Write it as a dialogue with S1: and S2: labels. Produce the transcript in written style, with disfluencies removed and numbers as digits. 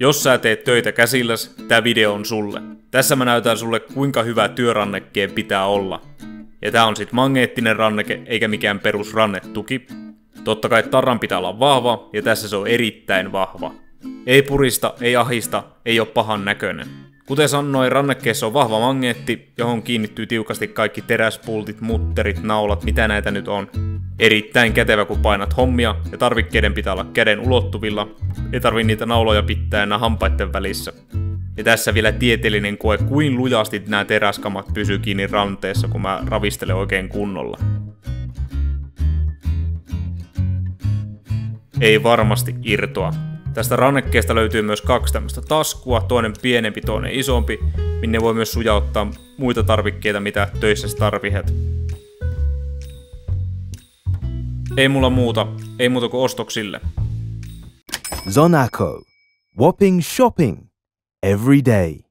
S1: Jos sä teet töitä käsilläs, tää video on sulle. Tässä mä näytän sulle kuinka hyvä työrannekkeen pitää olla. Ja tää on sit magneettinen ranneke eikä mikään perus rannetuki. Totta kai tarran pitää olla vahva ja tässä se on erittäin vahva. Ei purista, ei ahista, ei oo pahan näköinen. Kuten sanoin, rannekkeessa on vahva magneetti, johon kiinnittyy tiukasti kaikki teräspultit, mutterit, naulat, mitä näitä nyt on. Erittäin kätevä kun painat hommia ja tarvikkeiden pitää olla käden ulottuvilla. Ei tarvi niitä nauloja pitää enää hampaitten välissä. Ja tässä vielä tieteellinen koe, kuin lujasti nämä teräskamat pysyy kiinni ranteessa, kun mä ravistelen oikein kunnolla. Ei varmasti irtoa. Tästä rannekkeesta löytyy myös kaksi tämmöistä taskua, toinen pienempi, toinen isompi, minne voi myös sujauttaa muita tarvikkeita, mitä töissä tarvitset. Ei mulla muuta, ei muuta kuin ostoksille.
S2: Zonaco. Whopping shopping every day.